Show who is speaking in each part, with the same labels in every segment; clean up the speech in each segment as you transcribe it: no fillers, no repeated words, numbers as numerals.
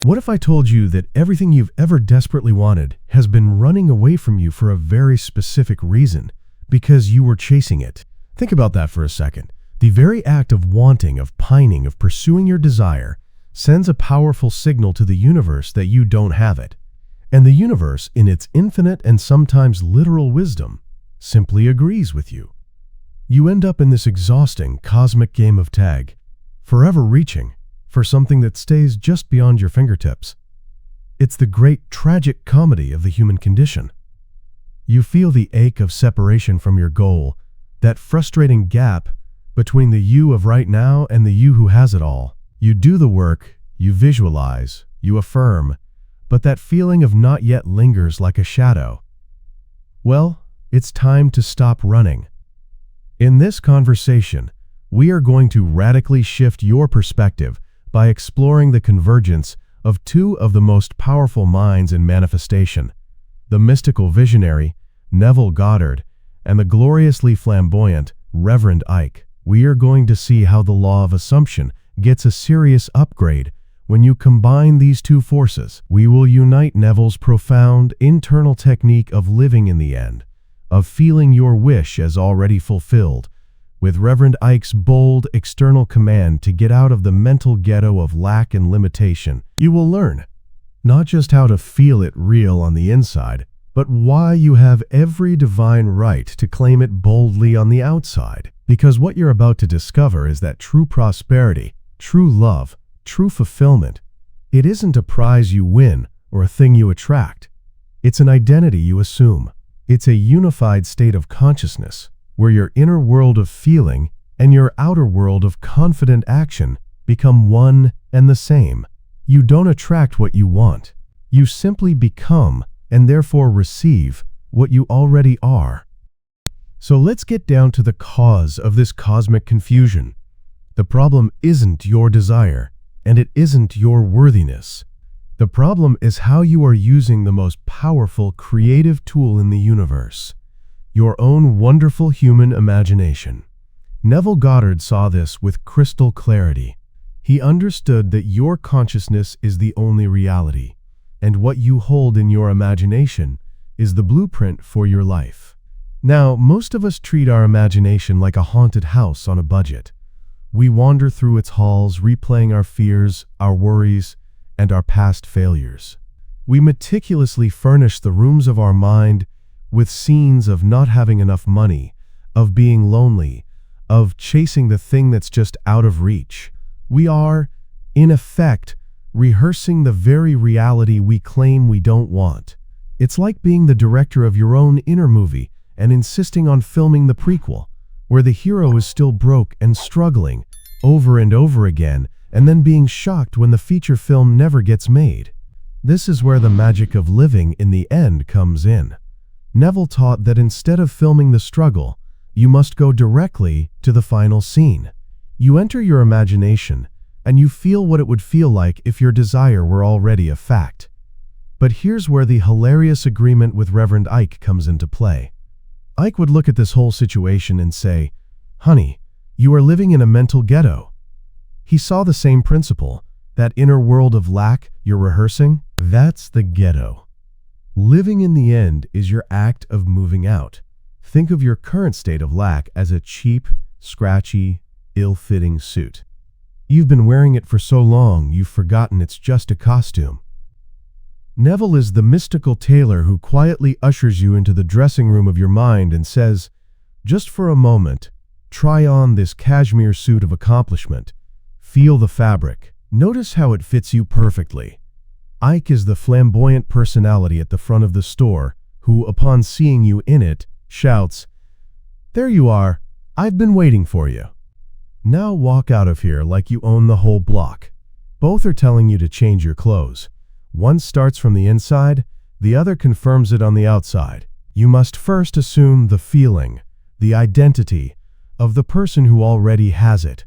Speaker 1: What if I told you that everything you've ever desperately wanted has been running away from you for a very specific reason, because you were chasing it? Think about that for a second. The very act of wanting, of pining, of pursuing your desire sends a powerful signal to the universe that you don't have it. And the universe, in its infinite and sometimes literal wisdom, simply agrees with you. You end up in this exhausting cosmic game of tag, forever reaching for something that stays just beyond your fingertips. It's the great tragic comedy of the human condition. You feel the ache of separation from your goal, that frustrating gap between the you of right now and the you who has it all. You do the work, you visualize, you affirm, but that feeling of not yet lingers like a shadow. Well, it's time to stop running. In this conversation, we are going to radically shift your perspective by exploring the convergence of two of the most powerful minds in manifestation, the mystical visionary, Neville Goddard, and the gloriously flamboyant, Reverend Ike. We are going to see how the law of assumption gets a serious upgrade when you combine these two forces. We will unite Neville's profound internal technique of living in the end, of feeling your wish as already fulfilled, with Reverend Ike's bold external command to get out of the mental ghetto of lack and limitation. You will learn not just how to feel it real on the inside, but why you have every divine right to claim it boldly on the outside. Because what you're about to discover is that true prosperity, true love, true fulfillment, it isn't a prize you win or a thing you attract. It's an identity you assume. It's a unified state of consciousness, where your inner world of feeling and your outer world of confident action become one and the same. You don't attract what you want. You simply become and therefore receive what you already are. So let's get down to the cause of this cosmic confusion. The problem isn't your desire, and it isn't your worthiness. The problem is how you are using the most powerful creative tool in the universe, your own wonderful human imagination. Neville Goddard saw this with crystal clarity. He understood that your consciousness is the only reality, and what you hold in your imagination is the blueprint for your life. Now, most of us treat our imagination like a haunted house on a budget. We wander through its halls, replaying our fears, our worries, and our past failures. We meticulously furnish the rooms of our mind with scenes of not having enough money, of being lonely, of chasing the thing that's just out of reach. We are, in effect, rehearsing the very reality we claim we don't want. It's like being the director of your own inner movie and insisting on filming the prequel, where the hero is still broke and struggling over and over again, and then being shocked when the feature film never gets made. This is where the magic of living in the end comes in. Neville taught that instead of filming the struggle, you must go directly to the final scene. You enter your imagination, and you feel what it would feel like if your desire were already a fact. But here's where the hilarious agreement with Reverend Ike comes into play. Ike would look at this whole situation and say, "Honey, you are living in a mental ghetto." He saw the same principle, that inner world of lack you're rehearsing. That's the ghetto. Living in the end is your act of moving out. Think of your current state of lack as a cheap, scratchy, ill-fitting suit. You've been wearing it for so long you've forgotten it's just a costume. Neville is the mystical tailor who quietly ushers you into the dressing room of your mind and says, "Just for a moment, try on this cashmere suit of accomplishment. Feel the fabric. Notice how it fits you perfectly." Ike is the flamboyant personality at the front of the store who, upon seeing you in it, shouts, "There you are. I've been waiting for you. Now walk out of here like you own the whole block." Both are telling you to change your clothes. One starts from the inside, the other confirms it on the outside. You must first assume the feeling, the identity of the person who already has it.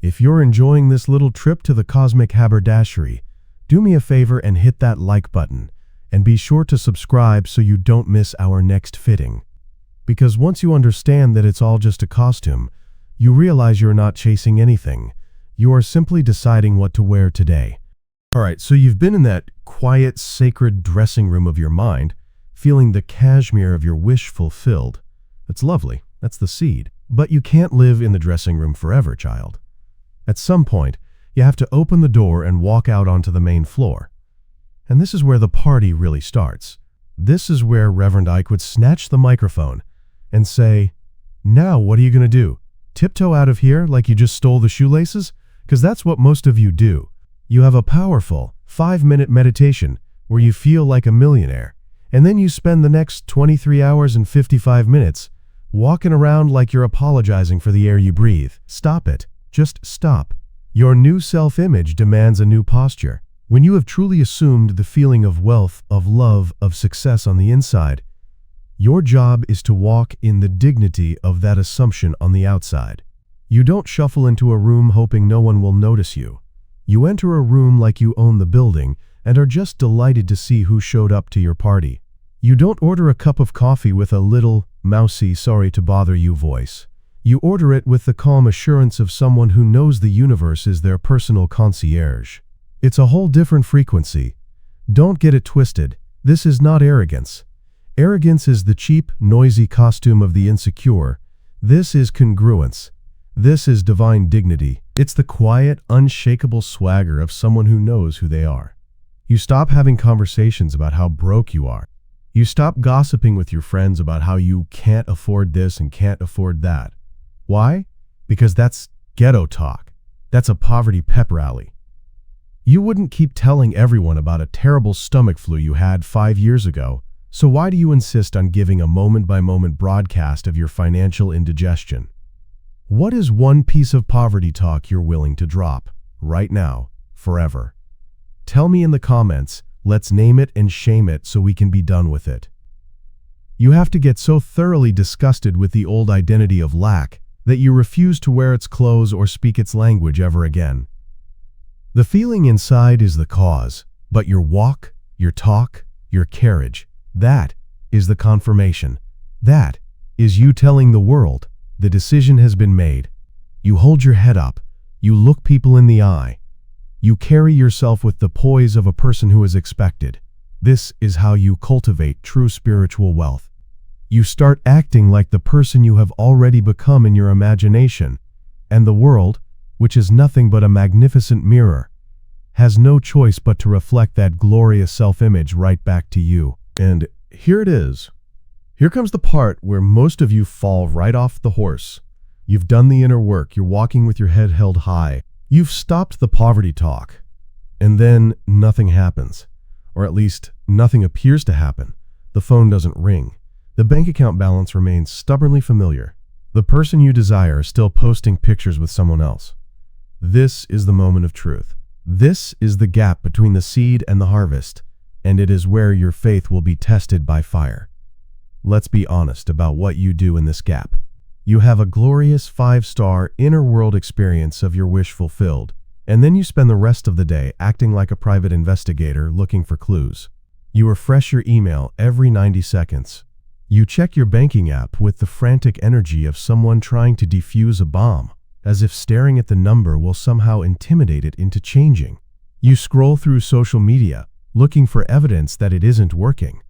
Speaker 1: If you're enjoying this little trip to the cosmic haberdashery, do me a favor and hit that like button, and be sure to subscribe so you don't miss our next fitting. Because once you understand that it's all just a costume, you realize you're not chasing anything. You are simply deciding what to wear today. All right, so you've been in that quiet, sacred dressing room of your mind, feeling the cashmere of your wish fulfilled. That's lovely. That's the seed. But you can't live in the dressing room forever, child. At some point, you have to open the door and walk out onto the main floor. And this is where the party really starts. This is where Reverend Ike would snatch the microphone and say, "Now what are you going to do? Tiptoe out of here like you just stole the shoelaces?" Because that's what most of you do. You have a powerful 5-minute meditation where you feel like a millionaire, and then you spend the next 23 hours and 55 minutes walking around like you're apologizing for the air you breathe. Stop it. Just stop. Your new self-image demands a new posture. When you have truly assumed the feeling of wealth, of love, of success on the inside, your job is to walk in the dignity of that assumption on the outside. You don't shuffle into a room hoping no one will notice you. You enter a room like you own the building and are just delighted to see who showed up to your party. You don't order a cup of coffee with a little, mousy, sorry to bother you voice. You order it with the calm assurance of someone who knows the universe is their personal concierge. It's a whole different frequency. Don't get it twisted. This is not arrogance. Arrogance is the cheap, noisy costume of the insecure. This is congruence. This is divine dignity. It's the quiet, unshakable swagger of someone who knows who they are. You stop having conversations about how broke you are. You stop gossiping with your friends about how you can't afford this and can't afford that. Why? Because that's ghetto talk. That's a poverty pep rally. You wouldn't keep telling everyone about a terrible stomach flu you had 5 years ago, so why do you insist on giving a moment-by-moment broadcast of your financial indigestion? What is one piece of poverty talk you're willing to drop, right now, forever? Tell me in the comments. Let's name it and shame it so we can be done with it. You have to get so thoroughly disgusted with the old identity of lack that you refuse to wear its clothes or speak its language ever again. The feeling inside is the cause, but your walk, your talk, your carriage, that is the confirmation. That is you telling the world, the decision has been made. You hold your head up. You look people in the eye. You carry yourself with the poise of a person who is expected. This is how you cultivate true spiritual wealth. You start acting like the person you have already become in your imagination, and the world, which is nothing but a magnificent mirror, has no choice but to reflect that glorious self-image right back to you. And here it is. Here comes the part where most of you fall right off the horse. You've done the inner work. You're walking with your head held high. You've stopped the poverty talk. And then nothing happens. Or at least nothing appears to happen. The phone doesn't ring. The bank account balance remains stubbornly familiar. The person you desire is still posting pictures with someone else. This is the moment of truth. This is the gap between the seed and the harvest, and it is where your faith will be tested by fire. Let's be honest about what you do in this gap. You have a glorious 5-star inner world experience of your wish fulfilled, and then you spend the rest of the day acting like a private investigator looking for clues. You refresh your email every 90 seconds. You check your banking app with the frantic energy of someone trying to defuse a bomb, as if staring at the number will somehow intimidate it into changing. You scroll through social media, looking for evidence that it isn't working.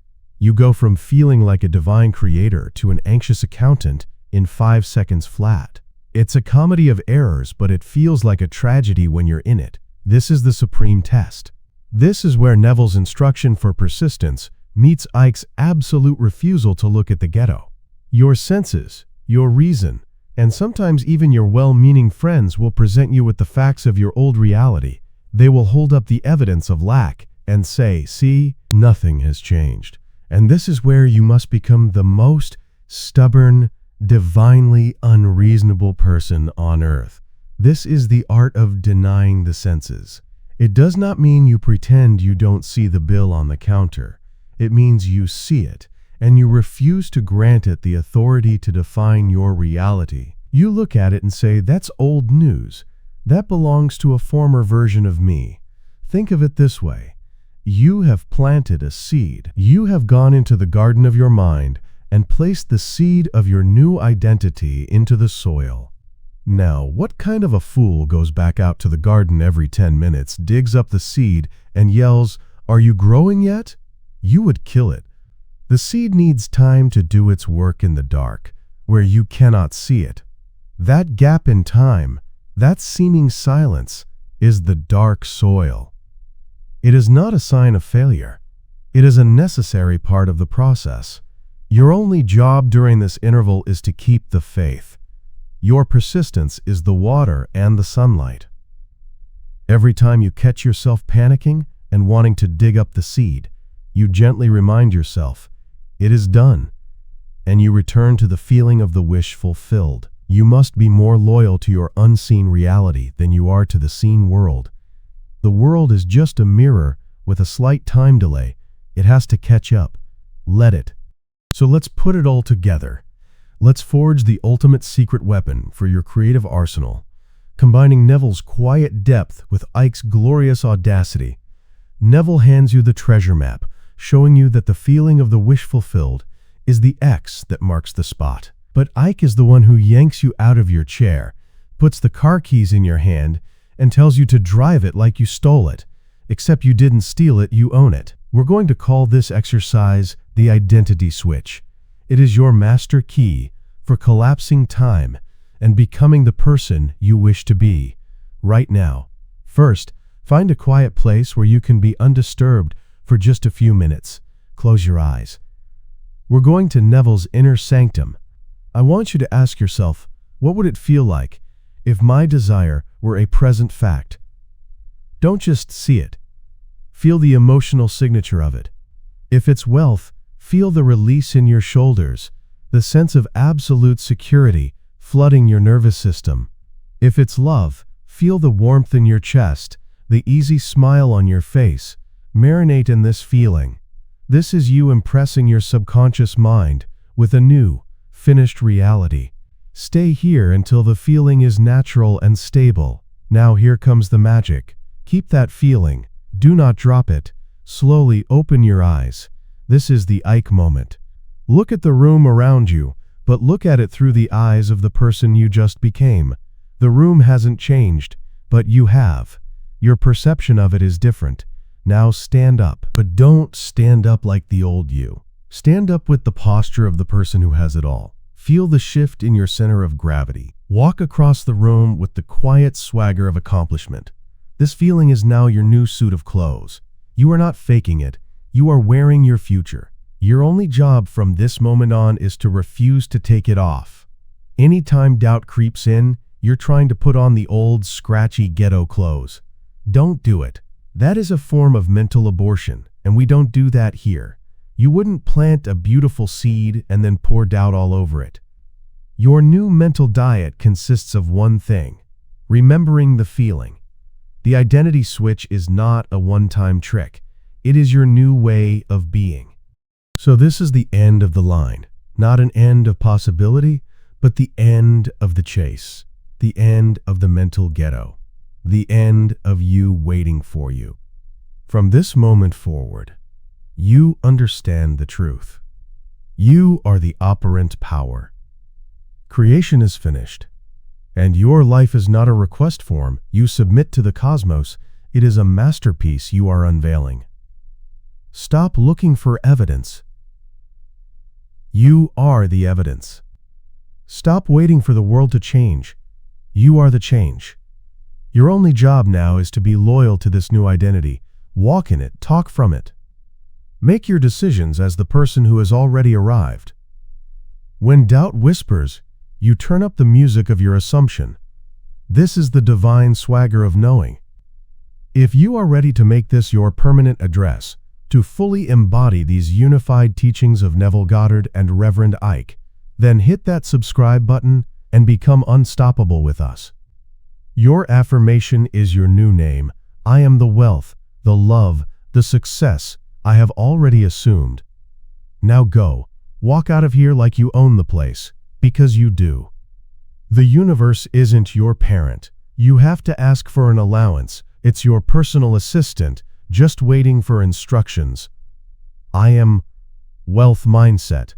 Speaker 1: You go from feeling like a divine creator to an anxious accountant in 5 seconds flat. It's a comedy of errors, but it feels like a tragedy when you're in it. This is the supreme test. This is where Neville's instruction for persistence meets Ike's absolute refusal to look at the ghetto. Your senses, your reason, and sometimes even your well-meaning friends will present you with the facts of your old reality. They will hold up the evidence of lack and say, "See, nothing has changed." And this is where you must become the most stubborn, divinely unreasonable person on earth. This is the art of denying the senses. It does not mean you pretend you don't see the bill on the counter. It means you see it, and you refuse to grant it the authority to define your reality. You look at it and say, "That's old news. That belongs to a former version of me." Think of it this way. You have planted a seed. You have gone into the garden of your mind and placed the seed of your new identity into the soil. Now, what kind of a fool goes back out to the garden every 10 minutes, digs up the seed, and yells, "Are you growing yet?" You would kill it. The seed needs time to do its work in the dark, where you cannot see it. That gap in time, that seeming silence, is the dark soil. It is not a sign of failure. It is a necessary part of the process. Your only job during this interval is to keep the faith. Your persistence is the water and the sunlight. Every time you catch yourself panicking and wanting to dig up the seed, you gently remind yourself, "It is done," and you return to the feeling of the wish fulfilled. You must be more loyal to your unseen reality than you are to the seen world. The world is just a mirror with a slight time delay. It has to catch up. Let it. So let's put it all together. Let's forge the ultimate secret weapon for your creative arsenal, combining Neville's quiet depth with Ike's glorious audacity. Neville hands you the treasure map, showing you that the feeling of the wish fulfilled is the X that marks the spot. But Ike is the one who yanks you out of your chair, puts the car keys in your hand, and tells you to drive it like you stole it. Except you didn't steal it, you own it. We're going to call this exercise the identity switch. It is your master key for collapsing time and becoming the person you wish to be right now. First, find a quiet place where you can be undisturbed for just a few minutes. Close your eyes. We're going to Neville's inner sanctum. I want you to ask yourself, what would it feel like if my desire were a present fact? Don't just see it. Feel the emotional signature of it. If it's wealth, feel the release in your shoulders, the sense of absolute security flooding your nervous system. If it's love, feel the warmth in your chest, the easy smile on your face. Marinate in this feeling. This is you impressing your subconscious mind with a new, finished reality. Stay here until the feeling is natural and stable. Now here comes the magic. Keep that feeling. Do not drop it. Slowly open your eyes. This is the Ike moment. Look at the room around you, but look at it through the eyes of the person you just became. The room hasn't changed, but you have. Your perception of it is different. Now stand up, but don't stand up like the old you. Stand up with the posture of the person who has it all. Feel the shift in your center of gravity. Walk across the room with the quiet swagger of accomplishment. This feeling is now your new suit of clothes. You are not faking it. You are wearing your future. Your only job from this moment on is to refuse to take it off. Anytime doubt creeps in, you're trying to put on the old, scratchy ghetto clothes. Don't do it. That is a form of mental abortion, and we don't do that here. You wouldn't plant a beautiful seed and then pour doubt all over it. Your new mental diet consists of one thing: remembering the feeling. The identity switch is not a one-time trick. It is your new way of being. So this is the end of the line. Not an end of possibility, but the end of the chase. The end of the mental ghetto. The end of you waiting for you. From this moment forward, you understand the truth. You are the operant power. Creation is finished, and your life is not a request form you submit to the cosmos. It is a masterpiece you are unveiling. Stop looking for evidence. You are the evidence. Stop waiting for the world to change. You are the change. Your only job now is to be loyal to this new identity. Walk in it, talk from it. Make your decisions as the person who has already arrived. When doubt whispers, you turn up the music of your assumption. This is the divine swagger of knowing. If you are ready to make this your permanent address, to fully embody these unified teachings of Neville Goddard and Reverend Ike, then hit that subscribe button and become unstoppable with us. Your affirmation is your new name. I am the wealth, the love, the success I have already assumed. Now go, walk out of here like you own the place, because you do. The universe isn't your parent. You have to ask for an allowance. It's your personal assistant, just waiting for instructions. I am Wealth Mindset.